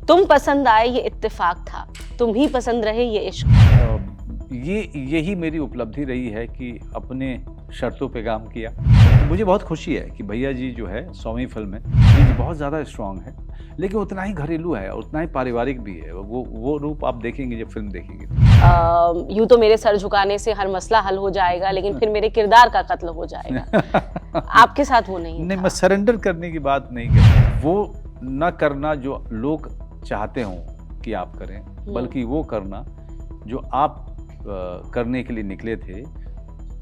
तुम पसंद आए ये इत्तेफाक था, तुम ही पसंद रहे ये इश्क। यही मेरी उपलब्धि रही है कि अपने शर्तों पे काम किया। मुझे बहुत खुशी है कि भैया जी जो है 100वीं फिल्म है, ये बहुत ज़्यादा स्ट्रांग है, लेकिन उतना ही घरेलू है, उतना ही पारिवारिक भी है। वो रूप आप देखेंगे जब फिल्म देखेंगे। यूं तो मेरे सर झुकाने से हर मसला हल हो जाएगा, लेकिन फिर मेरे किरदार का कत्ल हो जाएगा। आपके साथ वो नहीं नहीं, था। मैं सरेंडर करने की बात नहीं कर, वो न करना जो लोग चाहते हों कि आप करें, बल्कि वो करना जो आप करने के लिए निकले थे,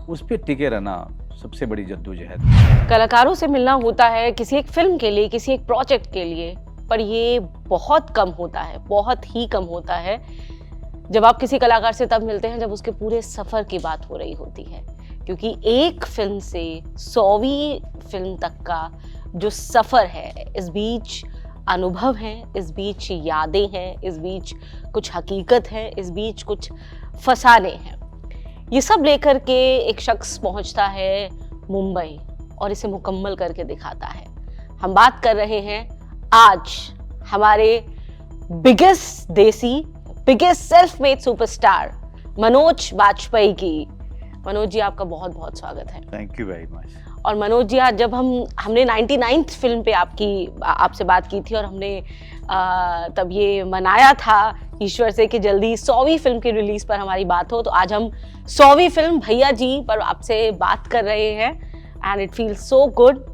उस पे टिके रहना सबसे बड़ी जद्दोजहद। कलाकारों से मिलना होता है किसी एक फिल्म के लिए, किसी एक प्रोजेक्ट के लिए, पर ये बहुत कम होता है, बहुत ही कम होता है जब आप किसी कलाकार से तब मिलते हैं जब उसके पूरे सफर की बात हो रही होती है। क्योंकि एक फिल्म से 100वीं फिल्म तक का जो सफर है, इस बीच अनुभव हैं, इस बीच यादें हैं, इस बीच कुछ हकीकत है, इस बीच कुछ फसाने हैं, ये सब लेकर के एक शख्स पहुंचता है मुंबई और इसे मुकम्मल करके दिखाता है। हम बात कर रहे हैं आज हमारे बिगेस्ट देसी, biggest self made superstar Manoj Bajpayee की। मनोज जी, आपका बहुत बहुत स्वागत है। Thank you very much. और मनोज जी, आज जब हमने 99th फिल्म पे आपसे बात की थी और हमने तब ये मनाया था ईश्वर से कि जल्दी 100वीं फिल्म की रिलीज पर हमारी बात हो, तो आज हम 100वीं फिल्म भैया जी पर आपसे बात कर रहे हैं and it feels so good.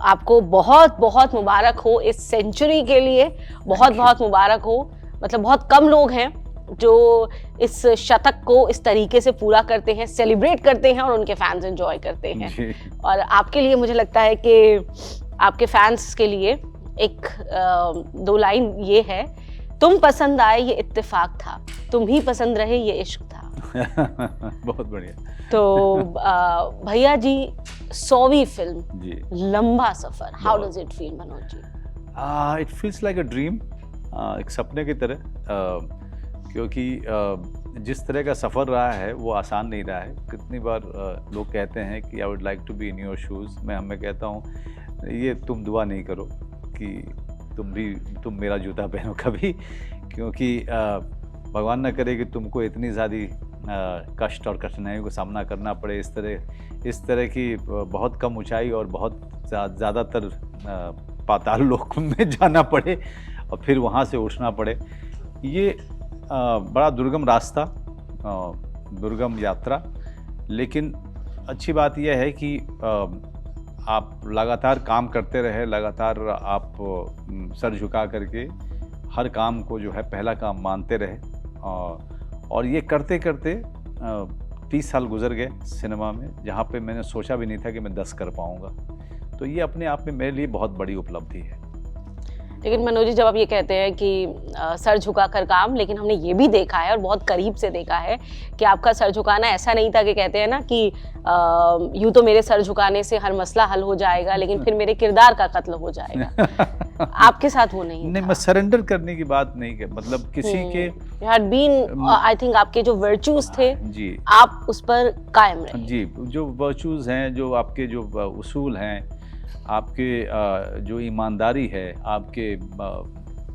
आपको बहुत बहुत मुबारक हो इस सेंचुरी के लिए, बहुत बहुत मुबारक हो। मतलब बहुत कम लोग हैं जो इस शतक को इस तरीके से पूरा करते हैं, सेलिब्रेट करते हैं और उनके फैंस एंजॉय करते हैं। और आपके लिए मुझे लगता है कि आपके फैंस के लिए एक 2 लाइन ये है, तुम पसंद आए ये इत्तेफाक था, तुम ही पसंद रहे ये इश्क था। बहुत बढ़िया। तो भैया जी 100वीं फिल्म जी, लंबा सफर, how does it feel Manoj ji? It feels like a dream, एक सपने की तरह, क्योंकि जिस तरह का सफ़र रहा है वो आसान नहीं रहा है। कितनी बार लोग कहते हैं कि I would like to be in your shoes, मैं हमें कहता हूँ ये तुम दुआ नहीं करो कि तुम मेरा जूता पहनो कभी, क्योंकि भगवान न करे कि तुमको इतनी ज़्यादा कष्ट और कठिनाइयों का सामना करना पड़े, इस तरह की बहुत कम ऊंचाई और बहुत ज़्यादातर पाताल लोक में जाना पड़े और फिर वहाँ से उठना पड़े। ये बड़ा दुर्गम रास्ता, दुर्गम यात्रा, लेकिन अच्छी बात यह है कि आप लगातार काम करते रहे, लगातार आप सर झुका करके हर काम को जो है पहला काम मानते रहे, और ये करते करते 30 साल गुजर गए सिनेमा में, जहाँ पे मैंने सोचा भी नहीं था कि मैं 10 कर पाऊँगा। तो ये अपने आप में मेरे लिए बहुत बड़ी उपलब्धि है। लेकिन मनोज जी, जब आप ये कहते हैं कि सर झुका कर काम, लेकिन हमने ये भी देखा है और बहुत करीब से देखा है कि आपका सर झुकाना ऐसा नहीं था कि कहते हैं ना कि यूं तो मेरे सर झुकाने से हर मसला हल हो जाएगा, लेकिन फिर मेरे किरदार का कत्ल हो जाएगा। आपके साथ वो नहीं नहीं, था। मैं सरेंडर करने की बात नहीं कर, मतलब किसी के हैड बीन, आई थिंक आपके जो वर्च्यूज थे जी, आप उस पर कायम रहे। जी, जो वर्च्यूज़ हैं, जो आपके जो उसूल हैं, आपके जो ईमानदारी है, आपके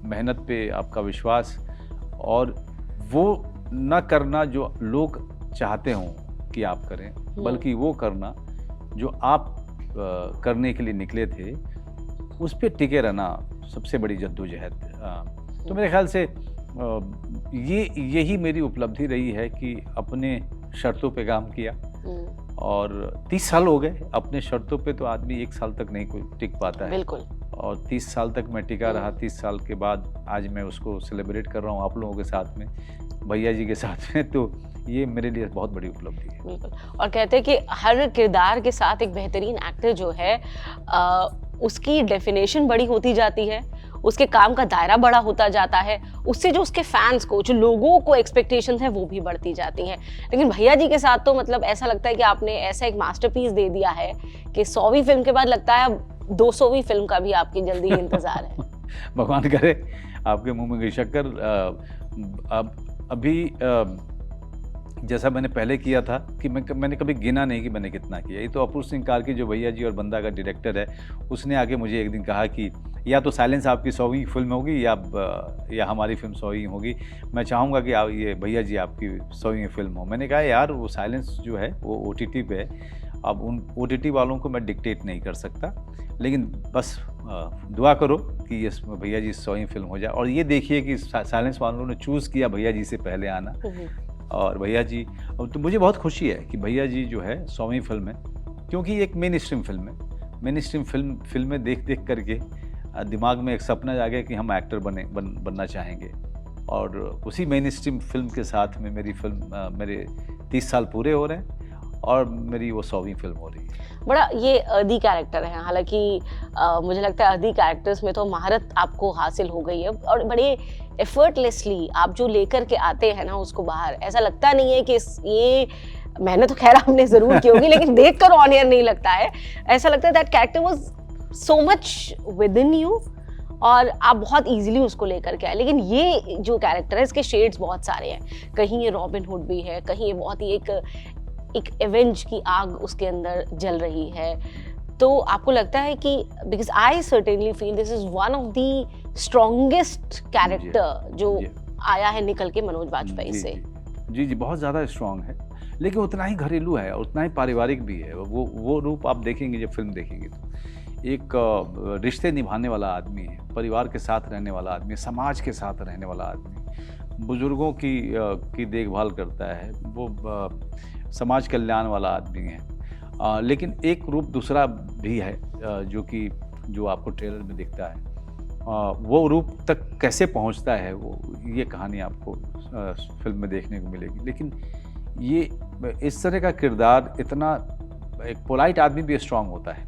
मेहनत पे आपका विश्वास, और वो न करना जो लोग चाहते हों कि आप करें, बल्कि वो करना जो आप करने के लिए निकले थे, उस पे टिके रहना सबसे बड़ी जद्दोजहद। तो मेरे ख्याल से यही मेरी उपलब्धि रही है कि अपने शर्तों पे काम किया, और 30 साल हो गए। अपने शर्तों पे तो आदमी 1 साल तक नहीं कोई टिक पाता है, बिल्कुल। और 30 साल तक मैं टिका रहा। 30 साल के बाद आज मैं उसको सेलिब्रेट कर रहा हूँ आप लोगों के साथ में, भैया जी के साथ में, तो ये मेरे लिए बहुत बड़ी उपलब्धि है। बिल्कुल। और कहते हैं कि हर किरदार के साथ एक बेहतरीन एक्टर जो है उसकी डेफिनेशन बड़ी होती जाती है, उसके काम का दायरा बड़ा होता जाता है, उससे जो उसके फैंस को, जो लोगों को एक्सपेक्टेशंस हैं वो भी बढ़ती जाती हैं। लेकिन भैया जी के साथ तो मतलब ऐसा लगता है कि आपने ऐसा एक मास्टरपीस दे दिया है कि 100वीं फिल्म के बाद लगता है 200वीं फिल्म का भी आपकी जल्दी ही इंतजार है। भगवान करे आपके मुंह में घी शक्कर। अभी जैसा मैंने पहले किया था कि मैंने कभी गिना नहीं कि मैंने कितना किया। ये तो अपूर्व सिंह कार्की जो भैया जी और बंदा का डायरेक्टर है, उसने आके मुझे एक दिन कहा कि या तो साइलेंस आपकी 100वीं फिल्म होगी या हमारी फिल्म 100वीं होगी। मैं चाहूँगा कि आप ये भैया जी आपकी 100वीं फिल्म हो। मैंने कहा यार वो साइलेंस जो है वो OTT पे है, अब उन OTT वालों को मैं डिक्टेट नहीं कर सकता, लेकिन बस दुआ करो कि ये भैया जी 100वीं फिल्म हो जाए। और ये देखिए कि साइलेंस वालों ने चूज़ किया भैया जी से पहले आना, और भैया जी, तो मुझे बहुत खुशी है कि भैया जी जो है 100वीं फिल्म है, क्योंकि एक मेन स्ट्रीम फिल्म है। मेन स्ट्रीम फिल्में देख करके दिमाग में एक सपना जागे कि हम एक्टर बनना चाहेंगे, और उसी मेन स्ट्रीम फिल्म के साथ में मेरी फिल्म मेरे 30 साल पूरे हो रहे हैं और मेरी वो 100वीं फिल्म हो रही है। बड़ा ये अदी कैरेक्टर है, हालांकि मुझे लगता है अदी कैरेक्टर्स में तो महारत आपको हासिल हो गई है, और बड़े एफर्टलेसली आप जो लेकर के आते हैं ना उसको बाहर, ऐसा लगता नहीं है कि ये मैंने तो खैर आपने जरूर की होगी लेकिन देखकर ऑन एयर नहीं लगता है, ऐसा लगता है that character was so much with in you और आप बहुत इजीली उसको लेकर के आए। लेकिन ये जो कैरेक्टर है इसके शेड्स बहुत सारे हैं, कहीं ये रॉबिन हुड भी है, कहीं ये बहुत ही एक एवेंज की आग उसके अंदर जल रही है। तो आपको लगता है कि because I certainly feel this is one of the strongest character जो आया है निकल के मनोज बाजपेयी से। जी बहुत ज़्यादा स्ट्रॉन्ग है, लेकिन उतना ही घरेलू है, उतना ही पारिवारिक भी है। वो रूप आप देखेंगे जब फिल्म देखेंगे तो एक रिश्ते निभाने वाला आदमी है, परिवार के साथ रहने वाला आदमी, समाज के साथ रहने वाला आदमी, बुजुर्गों की देखभाल करता है, वो समाज कल्याण वाला आदमी है। लेकिन एक रूप दूसरा भी है जो आपको ट्रेलर में दिखता है, वो रूप तक कैसे पहुंचता है वो ये कहानी आपको फिल्म में देखने को मिलेगी। लेकिन ये इस तरह का किरदार, इतना एक पोलाइट आदमी भी स्ट्रांग होता है,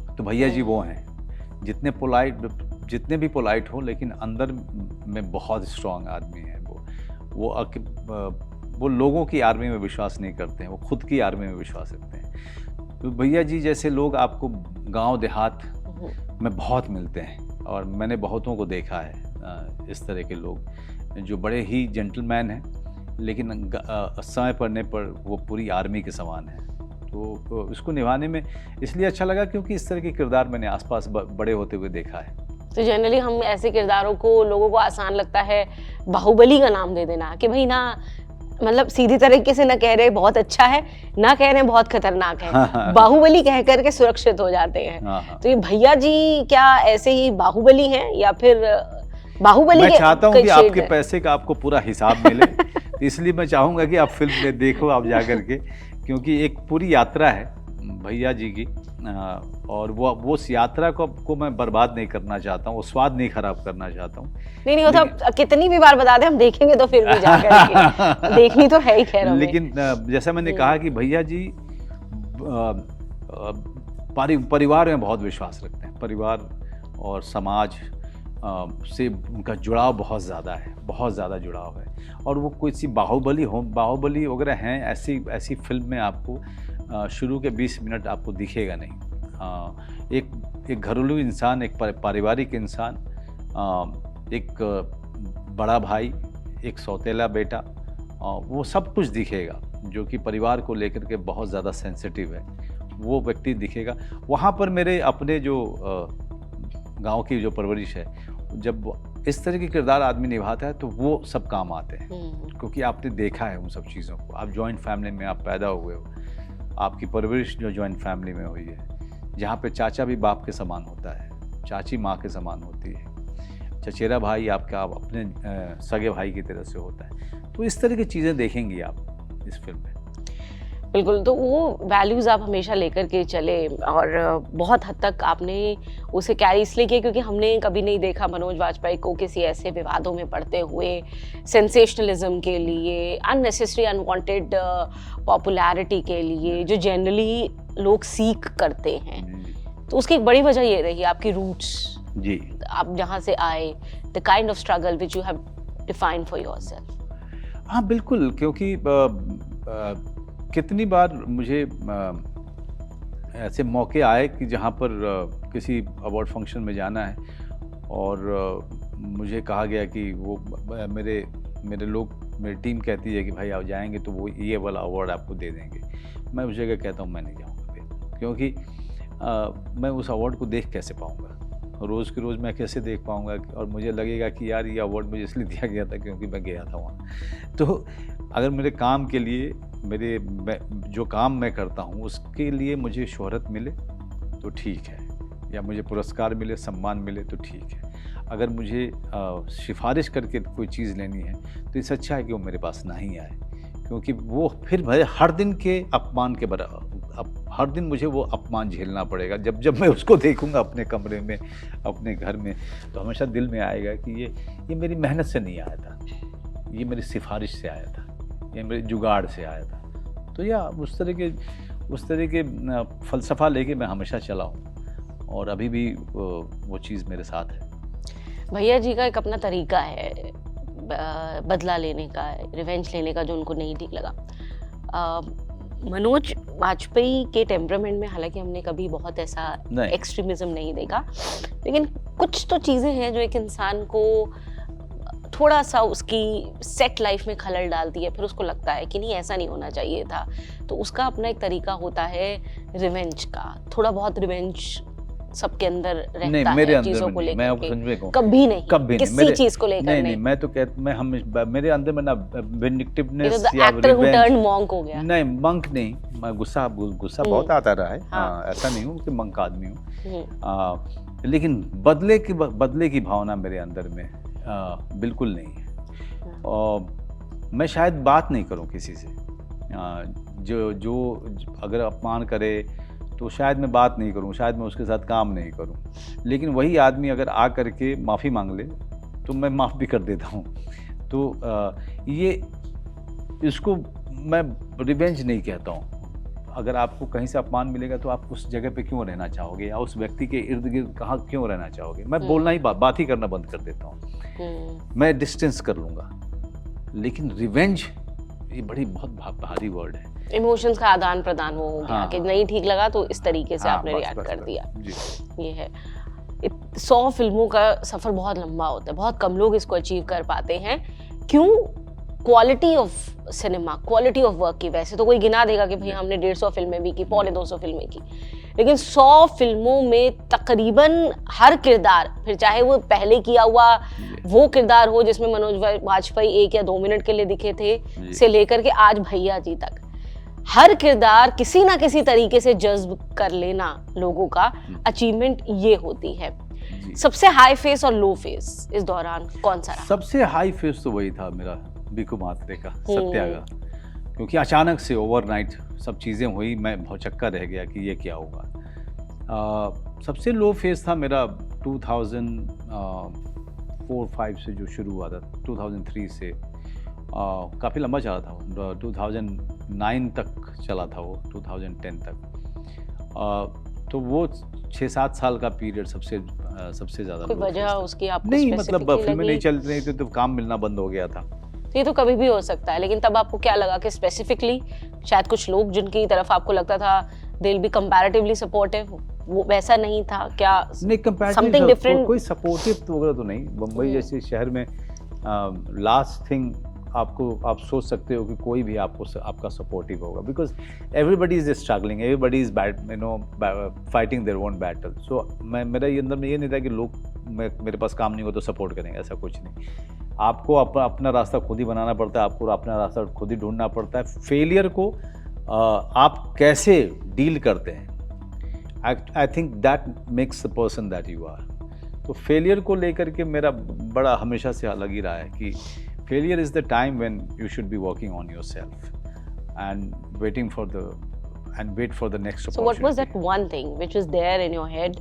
तो भैया जी वो हैं जितने भी पोलाइट हो लेकिन अंदर में बहुत स्ट्रांग आदमी हैं। वो लोगों की आर्मी में विश्वास नहीं करते हैं, वो खुद की आर्मी में विश्वास रखते हैं। तो भैया जी जैसे लोग आपको गांव देहात में बहुत मिलते हैं, और मैंने बहुतों को देखा है इस तरह के लोग जो बड़े ही जेंटलमैन हैं, लेकिन समय पड़ने पर वो पूरी आर्मी के समान है। तो इसको निभाने में इसलिए अच्छा लगा क्योंकि इस तरह के किरदार मैंने आसपास बड़े होते हुए देखा है। तो जनरली हम ऐसे किरदारों को, लोगों को आसान लगता है बाहुबली का नाम दे देना कि भाई ना, मतलब सीधी तरीके से ना कह रहे बहुत अच्छा है, ना कह रहे बहुत खतरनाक है, बाहुबली कह करके सुरक्षित हो जाते हैं। तो ये भैया जी क्या ऐसे ही बाहुबली हैं या फिर बाहुबली? मैं चाहता हूँ कि आपके पैसे का आपको पूरा हिसाब मिले, इसलिए मैं चाहूँगा कि आप फिल्म में देखो आप जा करके, क्योंकि एक पूरी यात्रा है भैया जी की, और वो उस यात्रा को मैं बर्बाद नहीं करना चाहता हूँ, वो स्वाद नहीं खराब करना चाहता हूँ। नहीं वो तो कितनी भी बार बता दें हम देखेंगे तो फिर भी जा करके देखनी तो है ही खैर। लेकिन जैसा मैंने कहा कि भैया जी परिवार में बहुत विश्वास रखते हैं, परिवार और समाज से उनका जुड़ाव बहुत ज़्यादा है, बहुत ज़्यादा जुड़ाव है। और वो कोई सी बाहुबली वगैरह हैं, ऐसी फिल्म में आपको शुरू के 20 मिनट आपको दिखेगा नहीं। एक घरेलू इंसान, एक पारिवारिक इंसान, एक बड़ा भाई, एक सौतेला बेटा, वो सब कुछ दिखेगा जो कि परिवार को लेकर के बहुत ज़्यादा सेंसिटिव है, वो व्यक्ति दिखेगा। वहाँ पर मेरे अपने जो गांव की जो परवरिश है, जब इस तरह के किरदार आदमी निभाता है तो वो सब काम आते हैं, क्योंकि आपने देखा है उन सब चीज़ों को। आप जॉइंट फैमिली में आप पैदा हुए हो, आपकी परवरिश जो जॉइंट फैमिली में हुई है, जहाँ पे चाचा भी बाप के समान होता है, चाची माँ के समान होती है, चचेरा भाई आपका अपने सगे भाई की तरह से होता है। तो इस तरह की चीज़ें देखेंगी आप इस फिल्म में। बिल्कुल, तो वो वैल्यूज़ आप हमेशा लेकर के चले, और बहुत हद तक आपने उसे कैरी इसलिए किया क्योंकि हमने कभी नहीं देखा मनोज बाजपेयी को किसी ऐसे विवादों में पड़ते हुए, सेंसेशनलिज्म के लिए, अननेसेसरी अनवांटेड पॉपुलैरिटी के लिए जो जनरली लोग सीख करते हैं। तो उसकी एक बड़ी वजह ये रही आपकी रूट्स जी, आप जहाँ से आए, the kind of struggle which you have defined for yourself. हाँ बिल्कुल, क्योंकि कितनी बार मुझे ऐसे मौके आए कि जहाँ पर किसी अवार्ड फंक्शन में जाना है, और मुझे कहा गया कि वो मेरे लोग, मेरी टीम कहती है कि भाई आप जाएंगे तो वो ये वाला अवार्ड आपको दे देंगे। मैं उस जगह कहता हूँ मैं नहीं जाऊँगा फिर, क्योंकि मैं उस अवार्ड को देख कैसे पाऊँगा, रोज़ की रोज़ मैं कैसे देख पाऊँगा, और मुझे लगेगा कि यार ये अवार्ड मुझे इसलिए दिया गया था क्योंकि मैं गया था वहाँ। तो अगर मेरे काम के लिए, जो काम मैं करता हूँ उसके लिए मुझे शोहरत मिले तो ठीक है, या मुझे पुरस्कार मिले, सम्मान मिले तो ठीक है। अगर मुझे सिफ़ारिश करके कोई चीज़ लेनी है तो इससे अच्छा है कि वो मेरे पास ना ही आए, क्योंकि वो फिर भाई हर दिन के अपमान के हर दिन मुझे वो अपमान झेलना पड़ेगा। जब मैं उसको देखूंगा अपने कमरे में, अपने घर में, तो हमेशा दिल में आएगा कि ये मेरी मेहनत से नहीं आया था, ये मेरी सिफारिश से आया था, ये मेरे जुगाड़ से आया था। तो या उस तरह के फ़लसफ़ा लेके मैं हमेशा चला हूँ, और अभी भी वो चीज़ मेरे साथ है। भैया जी का एक अपना तरीका है बदला लेने का, रिवेंज लेने का, जो उनको नहीं ठीक लगा। मनोज वाजपेयी के टेम्परामेंट में हालांकि हमने कभी बहुत ऐसा एक्सट्रीमिज्म नहीं देखा, लेकिन कुछ तो चीज़ें हैं जो एक इंसान को थोड़ा सा उसकी सेट लाइफ में खलल डालती है, फिर उसको लगता है कि नहीं ऐसा नहीं होना चाहिए था। तो उसका अपना एक तरीका होता है रिवेंज का, थोड़ा बहुत रिवेंज सबके अंदर रहता है चीजों को लेकर। कभी नहीं किसी चीज को लेकर नहीं, मैं तो मेरे अंदर में ना विंडिक्टिवनेस या रिवेंज हो गया। नहीं, मंक नहीं, मैं गुस्सा बहुत आता रहा है। हाँ, ऐसा नहीं हूँ कि मंक आदमी हूँ, लेकिन बदले की भावना मेरे अंदर में बिल्कुल नहीं है। और मैं शायद बात नहीं करूं किसी से, जो अगर अपमान करे तो शायद मैं बात नहीं करूं, शायद मैं उसके साथ काम नहीं करूं, लेकिन वही आदमी अगर आ करके माफ़ी मांग ले तो मैं माफ़ भी कर देता हूं। तो इसको मैं रिवेंज नहीं कहता हूं। अगर आपको कहीं से अपमान मिलेगा तो आप उस जगह पे क्यों रहना चाहोगे, या उस व्यक्ति के इर्द गिर्द कहाँ क्यों रहना चाहोगे? मैं बोलना ही बात ही करना बंद कर देता हूँ, मैं डिस्टेंस कर लूँगा। लेकिन रिवेंज ये बहुत भारी वर्ड है। इमोशंस का आदान प्रदान हो गया कि नहीं ठीक लगा तो इस तरीके से आपने रिएक्ट कर दिया। ये है 100 फिल्मों का सफर बहुत लंबा होता है, बहुत कम लोग इसको अचीव कर पाते हैं। क्यों? Quality of cinema, quality of work की। वैसे तो कोई गिना देगा कि भाई हमने 150 फिल्में भी की, 250 फिल्में की, लेकिन 100 फिल्मों में तकरीबन हर किरदार, फिर चाहे वो पहले किया हुआ वो किरदार हो जिसमें मनोज वाजपेयी 1 या 2 मिनट के लिए दिखे थे, से लेकर के आज भैया जी तक, हर किरदार किसी ना किसी तरीके से जज्ब कर लेना लोगों का अचीवमेंट ये होती है। सबसे हाई फेस और लो फेस इस दौरान कौन सा रहा? सबसे हाई फेस तो वही था मेरा, बीकू मात्रे का सत्याग्रह, क्योंकि अचानक से ओवरनाइट सब चीज़ें हुई, मैं भौचक्का रह गया कि ये क्या होगा। सबसे लो फेस था मेरा 2004-5 से जो शुरू हुआ था, 2003 से काफ़ी लंबा चला था, 2009 तक चला था वो, 2010 तक। तो वो 6-7 साल का पीरियड सबसे ज़्यादा। कोई वजह उसकी आपको नहीं, मतलब फिल्में नहीं चल रही थी तो काम मिलना बंद हो गया था। ये तो कभी भी हो सकता है, लेकिन तब आपको क्या लगा कि स्पेसिफिकली शायद कुछ लोग जिनकी तरफ आपको लगता था they will be comparatively supportive, वो वैसा नहीं था क्या? नहीं, समथिंग डिफरेंट, कोई सपोर्टिव वगैरह तो नहीं। मुंबई जैसे शहर में लास्ट थिंग आप सोच सकते हो कि कोई भी आपका सपोर्टिव होगा, because everybody is struggling, everybody is fighting their own battle. So मेरा ये अंदर में ये नहीं था कि लोग मेरे पास काम नहीं हो तो सपोर्ट करेंगे, ऐसा कुछ नहीं। आपको अपना रास्ता खुद ही बनाना पड़ता है, आपको अपना रास्ता खुद ही ढूंढना पड़ता है। फेलियर को आप कैसे डील करते हैं, I think that makes the person that you are. तो फेलियर को लेकर के मेरा बड़ा हमेशा से अलग ही रहा है कि failure is the time when you should be working on yourself and wait for the next opportunity. So what was that one thing which was there in your head,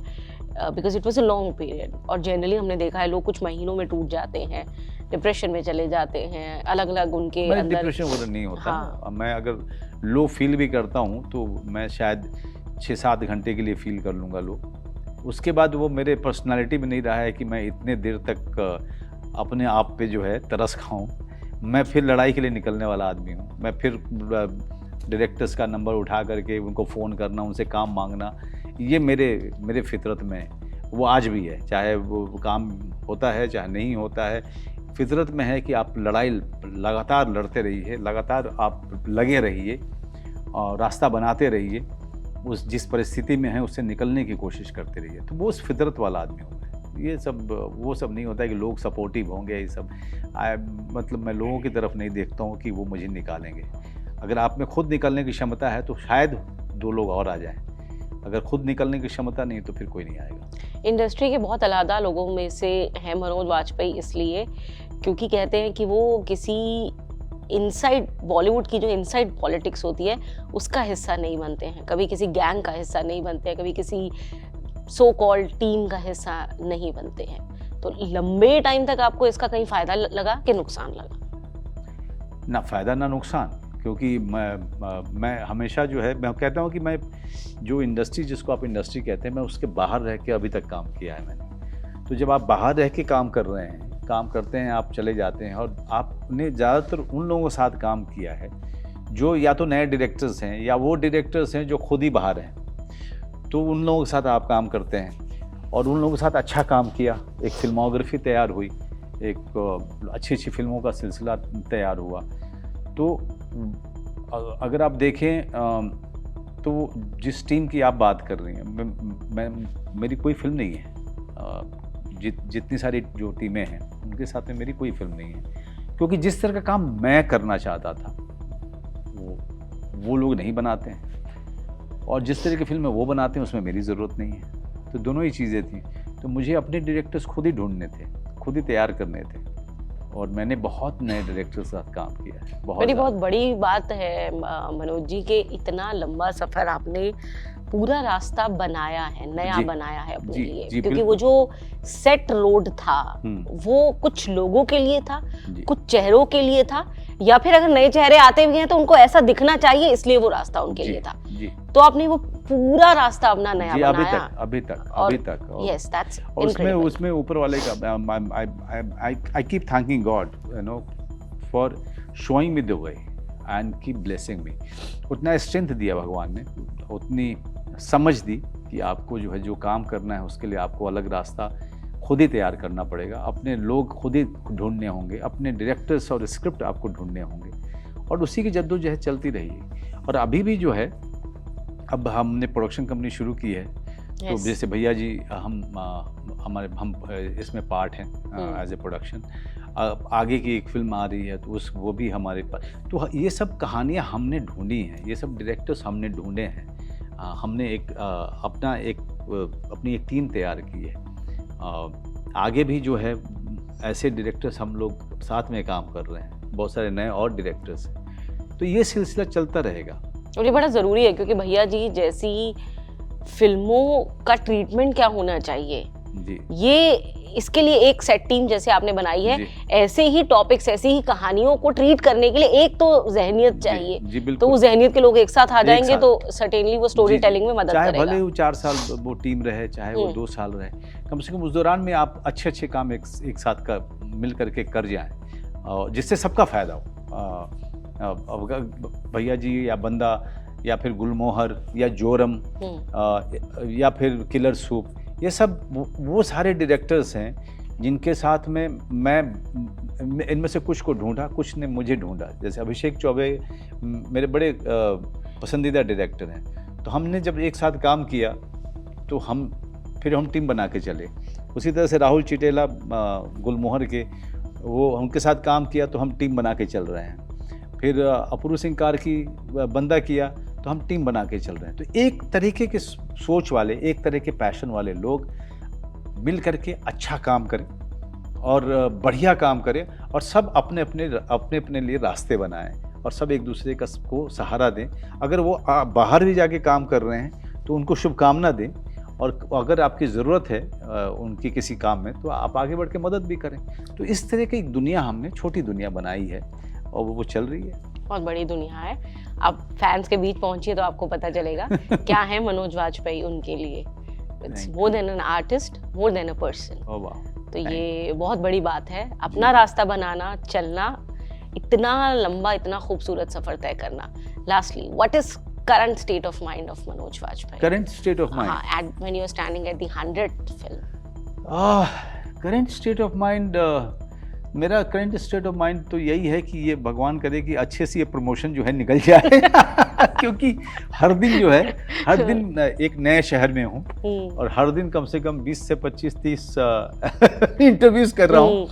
because it was a long period, और generally हमने देखा है लोग कुछ महीनों में टूट जाते हैं, डिप्रेशन में चले जाते हैं, अलग अलग उनके अंदर। डिप्रेशन वगैरह नहीं होता। हाँ। मैं अगर लो फील भी करता हूँ तो मैं शायद 6-7 घंटे के लिए फील कर लूँगा लो, उसके बाद वो मेरे पर्सनालिटी में नहीं रहा है कि मैं इतने देर तक अपने आप पे जो है तरस खाऊं। मैं फिर लड़ाई के लिए निकलने वाला आदमी हूं। मैं फिर डायरेक्टर्स का नंबर उठा करके उनको फ़ोन करना, उनसे काम मांगना, ये मेरे फितरत में है। वो आज भी है, चाहे वो काम होता है चाहे नहीं होता है, फितरत में है कि आप लड़ाई लगातार लड़ते रहिए, लगातार आप लगे रहिए और रास्ता बनाते रहिए, उस जिस परिस्थिति में है उससे निकलने की कोशिश करते रहिए। तो वो उस फितरत वाला आदमी हूँ मैं। ये सब वो सब नहीं होता है कि लोग सपोर्टिव होंगे, ये सब मतलब मैं लोगों की तरफ नहीं देखता हूँ कि वो मुझे निकालेंगे। अगर आप में खुद निकलने की क्षमता है तो शायद 2 लोग और आ जाएं, अगर खुद निकलने की क्षमता नहीं तो फिर कोई नहीं आएगा। इंडस्ट्री के बहुत अलग लोगों में से हैं मनोज वाजपेयी, इसलिए क्योंकि कहते हैं कि वो किसी इनसाइड बॉलीवुड की जो इनसाइड पॉलिटिक्स होती है उसका हिस्सा नहीं बनते हैं, कभी किसी गैंग का हिस्सा नहीं बनते हैं, कभी किसी सो कॉल्ड टीम का हिस्सा नहीं बनते हैं। तो लंबे टाइम तक आपको इसका कहीं फायदा लगा कि नुकसान लगा? ना फायदा ना नुकसान, क्योंकि मैं हमेशा जो है, मैं कहता हूँ कि मैं जो इंडस्ट्री, जिसको आप इंडस्ट्री कहते हैं, मैं उसके बाहर रह के अभी तक काम किया है मैंने। तो जब आप बाहर रह के काम कर रहे हैं, काम करते हैं, आप चले जाते हैं, और आपने ज़्यादातर उन लोगों के साथ काम किया है जो या तो नए डायरेक्टर्स हैं या वो डायरेक्टर्स हैं जो खुद ही बाहर हैं, तो उन लोगों के साथ आप काम करते हैं और उन लोगों के साथ अच्छा काम किया, एक फिल्मोग्राफी तैयार हुई, एक अच्छी फिल्मों का सिलसिला तैयार हुआ। तो अगर आप देखें तो जिस टीम की आप बात कर रही हैं, मेरी कोई फिल्म नहीं है, जितनी सारी जो टीमें हैं उनके साथ में मेरी कोई फिल्म नहीं है, क्योंकि जिस तरह का काम मैं करना चाहता था वो लोग नहीं बनाते हैं, और जिस तरह की फिल्में वो बनाते हैं उसमें मेरी ज़रूरत नहीं है। तो दोनों ही चीज़ें थी। तो मुझे अपने डायरेक्टर्स खुद ही ढूंढने थे, खुद ही तैयार करने थे, और मैंने बहुत नए डायरेक्टर के साथ काम किया है। बहुत बड़ी बात है मनोज जी के इतना लंबा सफर आपने पूरा रास्ता बनाया है, नया बनाया है अपने लिए, क्योंकि वो जो सेट रोड था वो कुछ लोगों के लिए था, कुछ चेहरों के लिए था, या फिर अगर नए चेहरे आते भी हैं तो उनको ऐसा दिखना चाहिए, इसलिए वो रास्ता उनके लिए था। तो आपने वो पूरा रास्ता अपना नया बनाया अभी तक यस, दैट्स उसमें ऊपर वाले का I keep thanking God, you know, for showing me the way and keep blessing me. उतना स्ट्रेंथ दिया भगवान ने, उतनी समझ दी कि आपको जो है जो काम करना है उसके लिए आपको अलग रास्ता खुद ही तैयार करना पड़ेगा, अपने लोग खुद ही ढूंढने होंगे, अपने डायरेक्टर्स और स्क्रिप्ट आपको ढूंढने होंगे, और उसी की जद्दोजहद चलती रही। और अभी भी जो है, अब हमने प्रोडक्शन कंपनी शुरू की है, तो जैसे भैया जी हम इसमें पार्ट हैं एज ए प्रोडक्शन। आगे की एक फिल्म आ रही है तो वो भी हमारे पास। तो ये सब कहानियाँ हमने ढूंढी हैं, ये सब डायरेक्टर्स हमने ढूंढे हैं, हमने अपनी एक टीम तैयार की है। आगे भी जो है ऐसे डायरेक्टर्स हम लोग साथ में काम कर रहे हैं, बहुत सारे नए और डायरेक्टर्स हैं, तो ये सिलसिला चलता रहेगा। और ये बड़ा ज़रूरी है, क्योंकि भैया जी जैसी फिल्मों का ट्रीटमेंट क्या होना चाहिए जी, ये इसके लिए एक सेट टीम जैसे आपने बनाई है, ऐसे ही टॉपिक्स, ऐसी ही कहानियों को ट्रीट करने के लिए एक तो जहनियत चाहिए। जी, तो वो जहनियत के लोग एक साथ आ जाएंगे तो सर्टेनली वो स्टोरी टेलिंग में मदद करेगा। चाहे भले वो 4 साल वो टीम रहे, चाहे वो 2 साल रहे, कम से कम उस दौरान में आप अच्छे काम एक साथ मिल करके कर जाएं, जिससे सबका फायदा हो। भैया जी या बंदा या फिर गुलमोहर या जोरम या फिर किलर सूप, ये सब वो सारे डायरेक्टर्स हैं जिनके साथ में मैं इनमें से कुछ को ढूंढा, कुछ ने मुझे ढूंढा। जैसे अभिषेक चौबे मेरे बड़े पसंदीदा डायरेक्टर हैं, तो हमने जब एक साथ काम किया तो फिर हम टीम बना के चले। उसी तरह से राहुल चिटेला गुलमोहर के, वो उनके साथ काम किया तो हम टीम बना के चल रहे हैं। फिर अपूर्व सिंह कार्की बंदा किया तो हम टीम बना के चल रहे हैं। तो एक तरीके के सोच वाले, एक तरह के पैशन वाले लोग मिल करके अच्छा काम करें और बढ़िया काम करें, और सब अपने अपने लिए रास्ते बनाएं, और सब एक दूसरे को सहारा दें। अगर वो बाहर भी जाके काम कर रहे हैं तो उनको शुभकामना दें, और अगर आपकी ज़रूरत है उनकी किसी काम में तो आप आगे बढ़ के मदद भी करें। तो इस तरह की एक दुनिया हमने, छोटी दुनिया बनाई है, और वो चल रही है। बहुत बड़ी दुनिया है। अब फैंस के बीच पहुंचिए तो आपको पता चलेगा क्या है मनोज वाजपेयी उनके लिए। It's more than an artist, more than a person. तो ये बहुत बड़ी बात है, अपना रास्ता बनाना, चलना, इतना लंबा, इतना खूबसूरत सफर तय करना। Lastly, what is current state of mind of Manoj Vajpayee? Current state of mind? When you're standing at the 100th film. Current state of mind, मेरा करंट स्टेट ऑफ माइंड तो यही है कि ये भगवान करे कि अच्छे से ये प्रमोशन जो है निकल जाए क्योंकि हर दिन जो है, हर दिन एक नए शहर में हूँ और हर दिन कम से कम 20 से 25-30 इंटरव्यूज कर रहा हूँ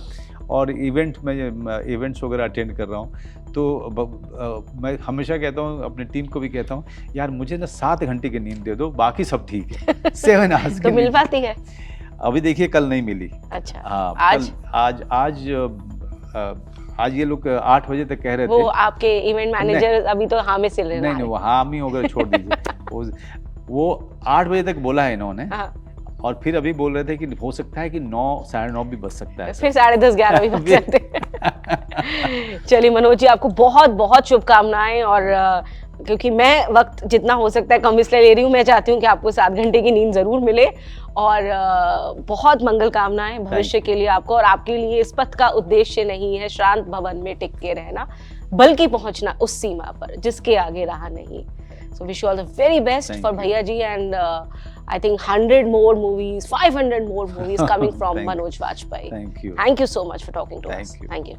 और इवेंट्स वगैरह अटेंड कर रहा हूँ। तो मैं हमेशा कहता हूँ, अपनी टीम को भी कहता हूँ, यार मुझे ना 7 घंटे की नींद दे दो, बाकी सब ठीक है। 7 आवर्स तो मिल पाती है? अभी देखिए कल नहीं मिली। अच्छा। हाँ, आज आज ये लोग 8 बजे तक कह रहे वो थे। आपके इवेंट मैनेजर अभी तो हाँ में सिल रहे हैं। नहीं, वो हामी वगैरह छोड़ दीजिए। वो 8 बजे तक बोला है इन्होंने। हाँ। और फिर अभी बोल रहे थे कि हो सकता है कि 9, साढ़े 9 भी बज सकता है। फिर 10:30-11 भी बज सकते हैं। चलिए मनोज जी, आपको बहुत बहुत शुभकामनाएं। और क्योंकि मैं वक्त जितना हो सकता है कम इसलिए ले रही हूँ, मैं चाहती हूँ कि आपको 7 घंटे की नींद जरूर मिले और बहुत मंगल कामनाएं भविष्य के लिए आपको। और आपके लिए इस पथ का उद्देश्य नहीं है शांत भवन में टिक के रहना, बल्कि पहुंचना उस सीमा पर जिसके आगे रहा नहीं। So wish you all the very best for Bhaiya ji, and I think 100 more movies, 500 more movies coming from Manoj Vajpayee. Thank you. Thank you so much for talking to us. Thank you. Thank you.